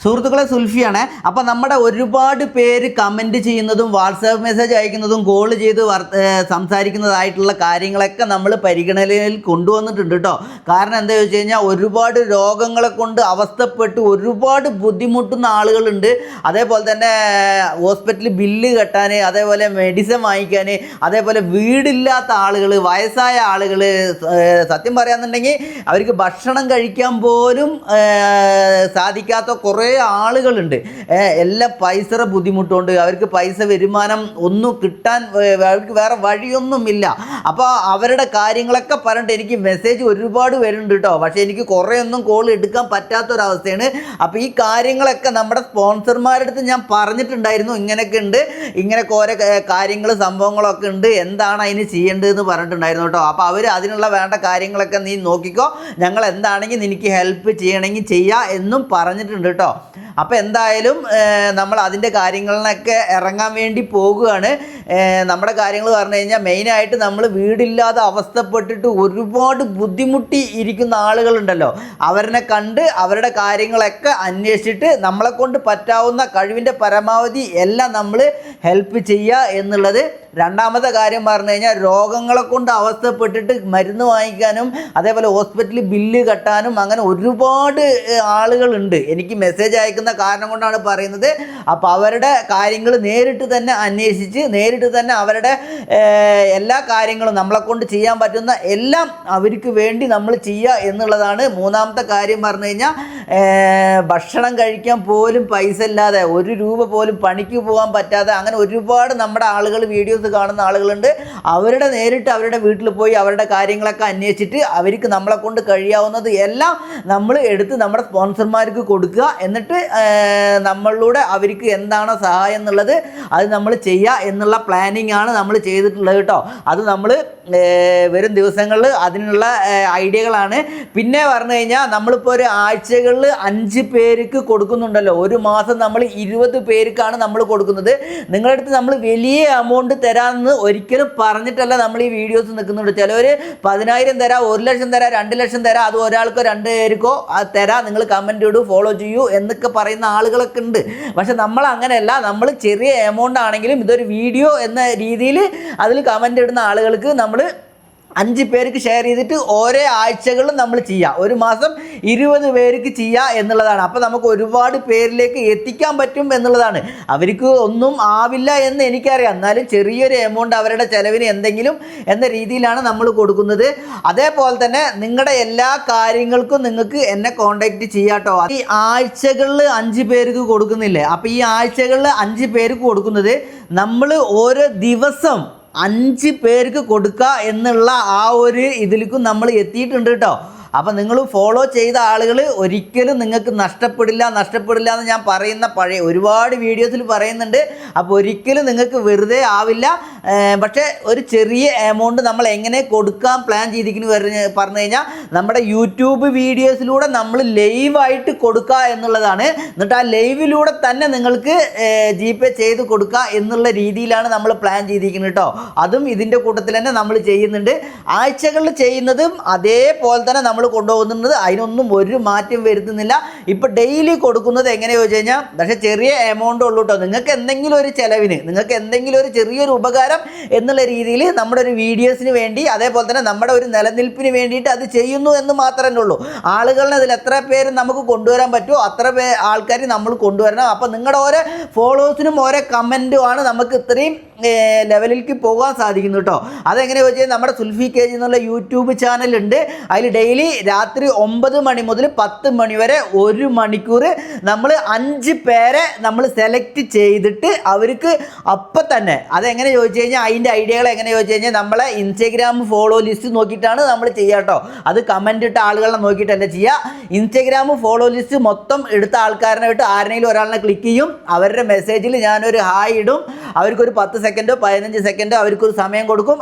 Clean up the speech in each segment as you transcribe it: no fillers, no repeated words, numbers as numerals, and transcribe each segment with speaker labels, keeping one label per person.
Speaker 1: സുഹൃത്തുക്കളെ, സുൽഫിയാണ്. അപ്പോൾ നമ്മുടെ ഒരുപാട് പേര് കമൻറ്റ് ചെയ്യുന്നതും വാട്സാപ്പ് മെസ്സേജ് അയക്കുന്നതും കോൾ ചെയ്ത് സംസാരിക്കുന്നതായിട്ടുള്ള കാര്യങ്ങളൊക്കെ നമ്മൾ പരിഗണനയിൽ കൊണ്ടുവന്നിട്ടുണ്ട് കേട്ടോ. കാരണം എന്താ വെച്ച് കഴിഞ്ഞാൽ ഒരുപാട് രോഗങ്ങളെ കൊണ്ട് അവസ്ഥപ്പെട്ട് ഒരുപാട് ബുദ്ധിമുട്ടുന്ന ആളുകളുണ്ട്. അതേപോലെ തന്നെ ഹോസ്പിറ്റലിൽ ബില്ല് കെട്ടാൻ, അതേപോലെ മെഡിസിൻ വാങ്ങിക്കാൻ, അതേപോലെ വീടില്ലാത്ത ആളുകൾ, വയസ്സായ ആളുകൾ, സത്യം പറയാന്നുണ്ടെങ്കിൽ അവർക്ക് ഭക്ഷണം കഴിക്കാൻ പോലും സാധിക്കാത്ത കുറേ ആളുകളുണ്ട്. എല്ലാം പൈസയുടെ ബുദ്ധിമുട്ടുണ്ട്. അവർക്ക് പൈസ വരുമാനം ഒന്നും കിട്ടാൻ അവർക്ക് വേറെ വഴിയൊന്നുമില്ല. അപ്പോൾ അവരുടെ കാര്യങ്ങളൊക്കെ പറഞ്ഞിട്ട് എനിക്ക് മെസ്സേജ് ഒരുപാട് വരുന്നുണ്ട് കേട്ടോ. പക്ഷേ എനിക്ക് കുറേ ഒന്നും കോൾ എടുക്കാൻ പറ്റാത്തൊരവസ്ഥയാണ്. അപ്പോൾ ഈ കാര്യങ്ങളൊക്കെ നമ്മുടെ സ്പോൺസർമാരുടെ അടുത്ത് ഞാൻ പറഞ്ഞിട്ടുണ്ടായിരുന്നു. ഇങ്ങനെയൊക്കെ ഉണ്ട്, ഇങ്ങനെയൊക്കെ ഓരോ കാര്യങ്ങൾ സംഭവങ്ങളൊക്കെ ഉണ്ട്, എന്താണ് അതിന് ചെയ്യേണ്ടതെന്ന് പറഞ്ഞിട്ടുണ്ടായിരുന്നു കേട്ടോ. അപ്പോൾ അവർ അതിനുള്ള വേണ്ട കാര്യങ്ങളൊക്കെ നീ നോക്കിക്കോ, ഞങ്ങൾ എന്താണെങ്കിൽ നിനക്ക് ഹെൽപ്പ് ചെയ്യണമെങ്കിൽ ചെയ്യുക എന്നും പറഞ്ഞിട്ടുണ്ട് കേട്ടോ. അപ്പോൾ എന്തായാലും നമ്മൾ അതിൻ്റെ കാര്യങ്ങളിലൊക്കെ ഇറങ്ങാൻ വേണ്ടി പോകുകയാണ്. നമ്മുടെ കാര്യങ്ങൾ പറഞ്ഞു കഴിഞ്ഞാൽ മെയിനായിട്ട് നമ്മൾ വീടില്ലാതെ അവസ്ഥപ്പെട്ടിട്ട് ഒരുപാട് ബുദ്ധിമുട്ടി ഇരിക്കുന്ന ആളുകളുണ്ടല്ലോ, അവരെ കണ്ട് അവരുടെ കാര്യങ്ങളൊക്കെ അന്വേഷിച്ചിട്ട് നമ്മളെ കൊണ്ട് പറ്റാവുന്ന കഴിവിൻ്റെ പരമാവധി എല്ലാം നമ്മൾ ഹെൽപ്പ് ചെയ്യുക എന്നുള്ളത്. രണ്ടാമത്തെ കാര്യം പറഞ്ഞു കഴിഞ്ഞാൽ രോഗങ്ങളെ കൊണ്ട് അവസ്ഥപ്പെട്ടിട്ട് മരുന്ന് വാങ്ങിക്കാനും അതേപോലെ ഹോസ്പിറ്റലിൽ ബില്ല് കെട്ടാനും അങ്ങനെ ഒരുപാട് ആളുകളുണ്ട്. എനിക്ക് മെസ്സേജ് അയക്കുന്ന കാരണം കൊണ്ടാണ് പറയുന്നത്. അപ്പോൾ അവരുടെ കാര്യങ്ങൾ നേരിട്ട് തന്നെ അന്വേഷിച്ച് നേരിട്ട് തന്നെ അവരുടെ എല്ലാ കാര്യങ്ങളും നമ്മളെ കൊണ്ട് ചെയ്യാൻ പറ്റുന്ന എല്ലാം അവർക്ക് വേണ്ടി നമ്മൾ ചെയ്യുക എന്നുള്ളതാണ്. മൂന്നാമത്തെ കാര്യം പറഞ്ഞു കഴിഞ്ഞാൽ ഭക്ഷണം കഴിക്കാൻ പോലും പൈസ ഇല്ലാതെ, ഒരു രൂപ പോലും പണിക്ക് പോകാൻ പറ്റാതെ അങ്ങനെ ഒരുപാട് നമ്മുടെ ആളുകൾ വീഡിയോസ് കാണുന്ന ആളുകളുണ്ട്. അവരുടെ നേരിട്ട് അവരുടെ വീട്ടിൽ പോയി അവരുടെ കാര്യങ്ങളൊക്കെ അന്വേഷിച്ചിട്ട് അവർക്ക് നമ്മളെ കൊണ്ട് കഴിയാവുന്നത് എല്ലാം നമ്മൾ എടുത്ത് നമ്മുടെ സ്പോൺസർമാർക്ക് കൊടുക്കുക. എന്നിട്ട് നമ്മളിലൂടെ അവർക്ക് എന്താണ് സഹായം എന്നുള്ളത് അത് നമ്മൾ ചെയ്യുക എന്നുള്ള പ്ലാനിങ് ആണ് നമ്മൾ ചെയ്തിട്ടുള്ളത് കേട്ടോ. അത് നമ്മൾ വരും ദിവസങ്ങളിൽ അതിനുള്ള ഐഡിയകളാണ്. പിന്നെ പറഞ്ഞു കഴിഞ്ഞാൽ നമ്മളിപ്പോൾ ഒരു ആഴ്ചകളിൽ 5 പേർക്ക് കൊടുക്കുന്നുണ്ടല്ലോ, ഒരു മാസം നമ്മൾ 20 പേർക്കാണ് നമ്മൾ കൊടുക്കുന്നത്. നിങ്ങളുടെ അടുത്ത് നമ്മൾ വലിയ എമൗണ്ട് തരാമെന്ന് ഒരിക്കലും പറഞ്ഞിട്ടല്ല നമ്മൾ ഈ വീഡിയോസ് നിൽക്കുന്നുണ്ട്. ചിലവർ 10,000 തരാം, 1 ലക്ഷം തരാം, 2 ലക്ഷം തരാം, അത് ഒരാൾക്കോ 2 പേർക്കോ അത് തരാം, നിങ്ങൾ കമൻറ്റ് ഇടൂ, ഫോളോ ചെയ്യൂ എന്നൊക്കെ പറയുന്ന ആളുകളൊക്കെ ഉണ്ട്. പക്ഷെ നമ്മൾ അങ്ങനെയല്ല, നമ്മൾ ചെറിയ എമൗണ്ട് ആണെങ്കിലും ഇതൊരു വീഡിയോ എന്ന രീതിയിൽ അതിൽ കമൻ്റ് ഇടുന്ന ആളുകൾക്ക് നമ്മൾ 5 പേർക്ക് ഷെയർ ചെയ്തിട്ട് ഓരോ ആഴ്ചകളിലും നമ്മൾ ചെയ്യുക. ഒരു മാസം 20 പേർക്ക് ചെയ്യുക എന്നുള്ളതാണ്. അപ്പോൾ നമുക്ക് ഒരുപാട് പേരിലേക്ക് എത്തിക്കാൻ പറ്റും എന്നുള്ളതാണ്. അവർക്ക് ഒന്നും ആവില്ല എന്ന് എനിക്കറിയാം, എന്നാലും ചെറിയൊരു എമൗണ്ട് അവരുടെ ചിലവിന് എന്തെങ്കിലും എന്ന രീതിയിലാണ് നമ്മൾ കൊടുക്കുന്നത്. അതേപോലെ തന്നെ നിങ്ങളുടെ എല്ലാ കാര്യങ്ങൾക്കും നിങ്ങൾക്ക് എന്നെ കോൺടാക്റ്റ് ചെയ്യാം കേട്ടോ. ഈ ആഴ്ചകളിൽ 5 പേർക്ക് കൊടുക്കുന്നില്ലേ, അപ്പോൾ ഈ ആഴ്ചകളിൽ 5 പേർക്ക് കൊടുക്കുന്നത് നമ്മൾ ഓരോ ദിവസം 5 പേർക്ക് കൊടുക്കുക എന്നുള്ള ആ ഒരു ഇതിലേക്കും നമ്മൾ എത്തിയിട്ടുണ്ട് കേട്ടോ. അപ്പോൾ നിങ്ങൾ ഫോളോ ചെയ്ത ആളുകൾ ഒരിക്കലും നിങ്ങൾക്ക് നഷ്ടപ്പെടില്ല എന്ന് ഞാൻ പറയുന്ന പഴയ ഒരുപാട് വീഡിയോസിൽ പറയുന്നുണ്ട്. അപ്പോൾ ഒരിക്കലും നിങ്ങൾക്ക് വെറുതെ ആവില്ല. പക്ഷേ ഒരു ചെറിയ എമൗണ്ട് നമ്മൾ എങ്ങനെ കൊടുക്കാൻ പ്ലാൻ ചെയ്തിരിക്കുന്നു പറഞ്ഞു കഴിഞ്ഞാൽ നമ്മുടെ യൂട്യൂബ് വീഡിയോസിലൂടെ നമ്മൾ ലൈവായിട്ട് കൊടുക്കുക എന്നുള്ളതാണ്. എന്നിട്ട് ആ ലൈവിലൂടെ തന്നെ നിങ്ങൾക്ക് GPay ചെയ്ത് കൊടുക്കുക എന്നുള്ള രീതിയിലാണ് നമ്മൾ പ്ലാൻ ചെയ്തിരിക്കുന്നത് കേട്ടോ. അതും ഇതിൻ്റെ കൂട്ടത്തിൽ തന്നെ നമ്മൾ ചെയ്യുന്നുണ്ട്. ആഴ്ചകളിൽ ചെയ്യുന്നതും അതേപോലെ തന്നെ നമ്മൾ കൊണ്ടുപോകുന്നത്, അതിനൊന്നും ഒരു മാറ്റം വരുത്തുന്നില്ല. ഇപ്പോൾ ഡെയിലി കൊടുക്കുന്നത് എങ്ങനെയാ ചോദിച്ചു കഴിഞ്ഞാൽ, പക്ഷേ ചെറിയ എമൗണ്ട് ഉള്ളൂ കേട്ടോ. നിങ്ങൾക്ക് എന്തെങ്കിലും ഒരു ചിലവിന്, നിങ്ങൾക്ക് എന്തെങ്കിലും ഒരു ചെറിയൊരു ഉപകാരം എന്നുള്ള രീതിയിൽ നമ്മുടെ ഒരു വീഡിയോസിന് വേണ്ടി അതേപോലെ തന്നെ നമ്മുടെ ഒരു നിലനിൽപ്പിന് വേണ്ടിയിട്ട് അത് ചെയ്യുന്നു എന്ന് മാത്രമേ ഉള്ളൂ. ആളുകളെ അതിൽ എത്ര പേര് നമുക്ക് കൊണ്ടുവരാൻ പറ്റുമോ അത്ര ആൾക്കാർ നമ്മൾ കൊണ്ടുവരണം. അപ്പോൾ നിങ്ങളുടെ ഓരോ ഫോളോവേഴ്സിനും ഓരോ കമൻറ്റുമാണ് നമുക്ക് ഇത്രയും ലെവലിലേക്ക് പോകാൻ സാധിക്കുന്നു കേട്ടോ. അതെങ്ങനെയാ വെച്ചാൽ നമ്മുടെ സുൽഫി KG എന്നുള്ള യൂട്യൂബ് ചാനലുണ്ട്. അതിൽ ഡെയിലി രാത്രി 9 മണി മുതൽ 10 മണി വരെ 1 മണിക്കൂർ നമ്മൾ 5 പേരെ നമ്മൾ സെലക്ട് ചെയ്തിട്ട് അവർക്ക് അപ്പം തന്നെ, അതെങ്ങനെ ചോദിച്ചു കഴിഞ്ഞാൽ അതിൻ്റെ ഐഡിയകൾ എങ്ങനെ ചോദിച്ചു കഴിഞ്ഞാൽ നമ്മളെ ഇൻസ്റ്റഗ്രാം ഫോളോ ലിസ്റ്റ് നോക്കിയിട്ടാണ് നമ്മൾ ചെയ്യുക കേട്ടോ. അത് കമൻ്റ് ഇട്ട ആളുകളെ നോക്കിയിട്ടല്ല ചെയ്യുക. ഇൻസ്റ്റഗ്രാം ഫോളോ ലിസ്റ്റ് മൊത്തം എടുത്ത ആൾക്കാരനെ വിട്ട് ആരെങ്കിലും ഒരാളിനെ ക്ലിക്ക് ചെയ്യും, അവരുടെ മെസ്സേജിൽ ഞാനൊരു ഹായ് ഇടും, അവർക്കൊരു 10 സെക്കൻഡോ 15 സെക്കൻഡോ അവർക്കൊരു സമയം കൊടുക്കും.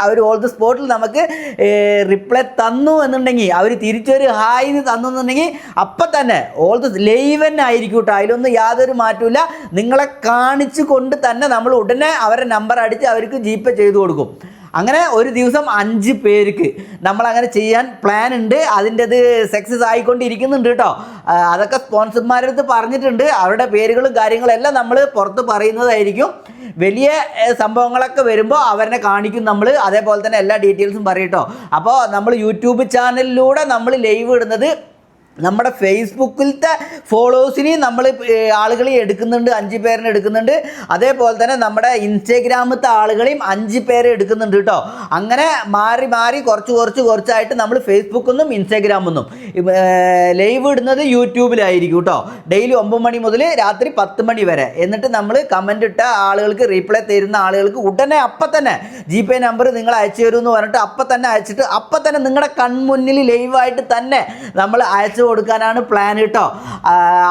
Speaker 1: അവർ ഓൾ ദ സ്പോട്ടിൽ നമുക്ക് റിപ്ലൈ തന്നു എന്നുണ്ടെങ്കിൽ, അവർ തിരിച്ചൊരു ഹായ് തന്നുണ്ടെങ്കിൽ അപ്പം തന്നെ ഓൾ ദ ലൈവ് തന്നെ ആയിരിക്കും കേട്ടോ. അതിലൊന്നും യാതൊരു മാറ്റമില്ല. നിങ്ങളെ കാണിച്ചു കൊണ്ട് തന്നെ നമ്മൾ ഉടനെ അവരുടെ നമ്പർ അടിച്ച് അവർക്ക് GPay ചെയ്ത് കൊടുക്കും. അങ്ങനെ ഒരു ദിവസം 5 പേർക്ക് നമ്മളങ്ങനെ ചെയ്യാൻ പ്ലാൻ ഉണ്ട്. അതിൻ്റെത് സക്സസ് ആയിക്കൊണ്ടിരിക്കുന്നുണ്ട് കേട്ടോ. അതൊക്കെ സ്പോൺസർമാരടുത്ത് പറഞ്ഞിട്ടുണ്ട്. അവരുടെ പേരുകളും കാര്യങ്ങളും എല്ലാം നമ്മൾ പുറത്ത് പറയുന്നതായിരിക്കും. വലിയ സംഭവങ്ങളൊക്കെ വരുമ്പോൾ അവരെ കാണിക്കും നമ്മൾ. അതേപോലെ തന്നെ എല്ലാ ഡീറ്റെയിൽസും പറയും കേട്ടോ. അപ്പോൾ നമ്മൾ യൂട്യൂബ് ചാനലിലൂടെ നമ്മൾ ലൈവ് ഇടുന്നത് നമ്മുടെ ഫേസ്ബുക്കിലത്തെ ഫോളോവേഴ്സിനെയും നമ്മൾ ആളുകളെ എടുക്കുന്നുണ്ട്, 5 പേരിനെ എടുക്കുന്നുണ്ട്. അതേപോലെ തന്നെ നമ്മുടെ ഇൻസ്റ്റഗ്രാമത്തെ ആളുകളെയും 5 പേരെ എടുക്കുന്നുണ്ട് കേട്ടോ. അങ്ങനെ മാറി മാറി കുറച്ചായിട്ട് നമ്മൾ ഫേസ്ബുക്കിൽ നിന്നും ഇൻസ്റ്റഗ്രാമിൽ നിന്നും ലൈവ് ഇടുന്നത് യൂട്യൂബിലായിരിക്കും കേട്ടോ. ഡെയിലി 9 മണി മുതൽ രാത്രി 10 മണി വരെ. എന്നിട്ട് നമ്മൾ കമൻ്റ് ഇട്ട ആളുകൾക്ക് റീപ്ലൈ തരുന്ന ആളുകൾക്ക് ഉടനെ അപ്പം തന്നെ GPay നമ്പർ നിങ്ങൾ അയച്ചു തരുമെന്ന് പറഞ്ഞിട്ട് അപ്പം തന്നെ അയച്ചിട്ട് അപ്പം തന്നെ നിങ്ങളുടെ കൺമുന്നിൽ ലൈവായിട്ട് തന്നെ നമ്മൾ അയച്ചു കൊടുക്കാനാണ് പ്ലാൻ കേട്ടോ.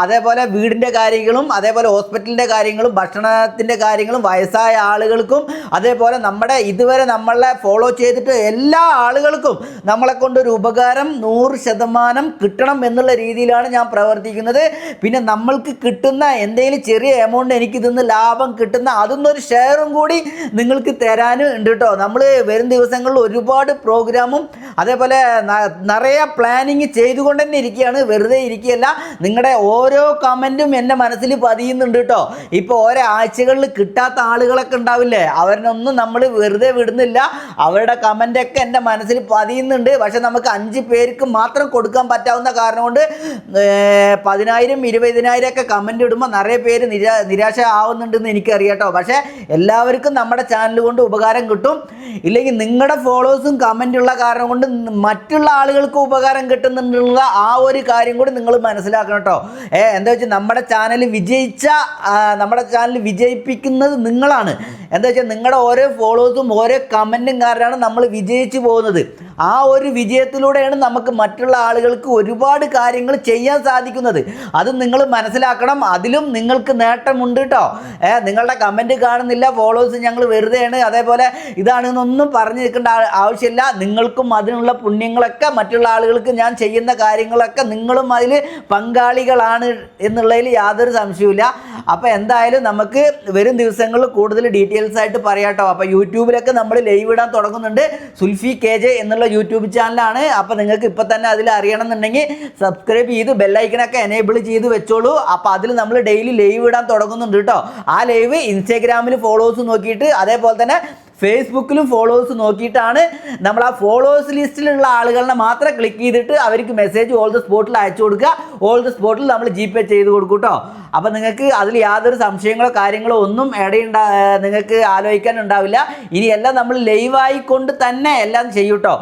Speaker 1: അതേപോലെ വീടിൻ്റെ കാര്യങ്ങളും അതേപോലെ ഹോസ്പിറ്റലിൻ്റെ കാര്യങ്ങളും ഭക്ഷണത്തിൻ്റെ കാര്യങ്ങളും വയസ്സായ ആളുകൾക്കും അതേപോലെ നമ്മുടെ ഇതുവരെ നമ്മളെ ഫോളോ ചെയ്തിട്ട് എല്ലാ ആളുകൾക്കും നമ്മളെ കൊണ്ടൊരു ഉപകാരം 100% കിട്ടണം എന്നുള്ള രീതിയിലാണ് ഞാൻ പ്രവർത്തിക്കുന്നത്. പിന്നെ നമ്മൾക്ക് കിട്ടുന്ന എന്തെങ്കിലും ചെറിയ എമൗണ്ട് എനിക്കിതിന്ന് ലാഭം കിട്ടുന്ന അതൊന്നൊരു ഷെയറും കൂടി നിങ്ങൾക്ക് തരാനും ഉണ്ട് കേട്ടോ. നമ്മൾ വരും ദിവസങ്ങളിൽ ഒരുപാട് പ്രോഗ്രാമും അതേപോലെ നിറയെ പ്ലാനിങ് ചെയ്തുകൊണ്ട് തന്നെ ഇരിക്കുകയാണ്, വെറുതെ ഇരിക്കുകയല്ല. നിങ്ങളുടെ ഓരോ കമൻറ്റും എൻ്റെ മനസ്സിൽ പതിയുന്നുണ്ട് കേട്ടോ. ഇപ്പോൾ ഓരോ ആഴ്ചകളിൽ കിട്ടാത്ത ആളുകളൊക്കെ ഉണ്ടാവില്ലേ, അവരിനൊന്നും നമ്മൾ വെറുതെ വിടുന്നില്ല. അവരുടെ കമൻ്റൊക്കെ എൻ്റെ മനസ്സിൽ പതിയുന്നുണ്ട്. പക്ഷെ നമുക്ക് 5 പേർക്ക് മാത്രം കൊടുക്കാൻ പറ്റാവുന്ന കാരണം കൊണ്ട് 10,000 20,000 ഒക്കെ കമൻ്റ് ഇടുമ്പോൾ നിറയെ പേര് നിരാശ ആവുന്നുണ്ടെന്ന് എനിക്കറിയാം കേട്ടോ. പക്ഷേ എല്ലാവർക്കും നമ്മുടെ ചാനൽ കൊണ്ട് ഉപകാരം കിട്ടും. ഇല്ലെങ്കിൽ നിങ്ങളുടെ ഫോളോവേഴ്സും കമൻ്റുള്ള കാരണം കൊണ്ട് മറ്റുള്ള ആളുകൾക്ക് ഉപകാരം കിട്ടുന്നുള്ള ആ ഒരു കാര്യം കൂടി നിങ്ങൾ മനസ്സിലാക്കണം കേട്ടോ. എന്താ വെച്ചാൽ നമ്മുടെ ചാനൽ വിജയിപ്പിക്കുന്നത് നിങ്ങളാണ്. എന്താ വെച്ചാൽ നിങ്ങളുടെ ഓരോ ഫോളോവേഴ്സും ഓരോ കമൻറ്റും കാരണമാണ് നമ്മൾ വിജയിച്ചു പോകുന്നത്. ആ ഒരു വിജയത്തിലൂടെയാണ് നമുക്ക് മറ്റുള്ള ആളുകൾക്ക് ഒരുപാട് കാര്യങ്ങൾ ചെയ്യാൻ സാധിക്കുന്നത്. അത് നിങ്ങൾ മനസ്സിലാക്കണം. അതിലും നിങ്ങൾക്ക് നേട്ടമുണ്ട് കേട്ടോ. നിങ്ങളുടെ കമൻറ്റ് കാണുന്നില്ല, ഫോളോവേഴ്സ് ഞങ്ങൾ വെറുതെയാണ് അതേപോലെ ഇതാണെന്നൊന്നും പറഞ്ഞു നിൽക്കേണ്ട ആവശ്യമില്ല. നിങ്ങൾക്കും അതിനുള്ള പുണ്യങ്ങളൊക്കെ മറ്റുള്ള ആളുകൾക്ക് ഞാൻ ചെയ്യുന്ന കാര്യങ്ങളൊക്കെ നിങ്ങളും അതിൽ പങ്കാളികളാണ് എന്നുള്ളതിൽ യാതൊരു സംശയവുമില്ല. അപ്പോൾ എന്തായാലും നമുക്ക് വരും ദിവസങ്ങളിൽ കൂടുതൽ ഡീറ്റെയിൽസ് ആയിട്ട് പറയാം കേട്ടോ. അപ്പോൾ യൂട്യൂബിലൊക്കെ നമ്മൾ ലൈവ് ഇടാൻ തുടങ്ങുന്നുണ്ട്. സുൽഫി KJ എന്നുള്ള യൂട്യൂബ് ചാനലാണ്. അപ്പോൾ നിങ്ങൾക്ക് ഇപ്പം തന്നെ അതിൽ അറിയണമെന്നുണ്ടെങ്കിൽ സബ്സ്ക്രൈബ് ചെയ്ത് ബെല്ലൈക്കനൊക്കെ എനേബിൾ ചെയ്ത് വെച്ചോളൂ. അപ്പോൾ അതിൽ നമ്മൾ ഡെയിലി ലൈവ് ഇടാൻ തുടങ്ങുന്നുണ്ട് കേട്ടോ. ആ ലൈവ് ഇൻസ്റ്റാഗ്രാമിൽ ഫോളോവേഴ്സ് നോക്കിയിട്ട് അതേപോലെ തന്നെ ഫേസ്ബുക്കിലും ഫോളോവേഴ്സ് നോക്കിയിട്ടാണ് നമ്മൾ ആ ഫോളോവേഴ്സ് ലിസ്റ്റിലുള്ള ആളുകളെ മാത്രം ക്ലിക്ക് ചെയ്തിട്ട് അവർക്ക് മെസ്സേജ് ഓൾ ദ സ്പോട്ടിൽ അയച്ചു കൊടുക്കുക. ഓൾ ദ സ്പോട്ടിൽ നമ്മൾ GPay ചെയ്ത് കൊടുക്കും കേട്ടോ. അപ്പോൾ നിങ്ങൾക്ക് അതിൽ യാതൊരു സംശയങ്ങളോ കാര്യങ്ങളോ ഒന്നും നിങ്ങൾക്ക് ആലോചിക്കാൻ ഉണ്ടാവില്ല. ഇനി എല്ലാം നമ്മൾ ലൈവായിക്കൊണ്ട് തന്നെ എല്ലാം ചെയ്യും കേട്ടോ.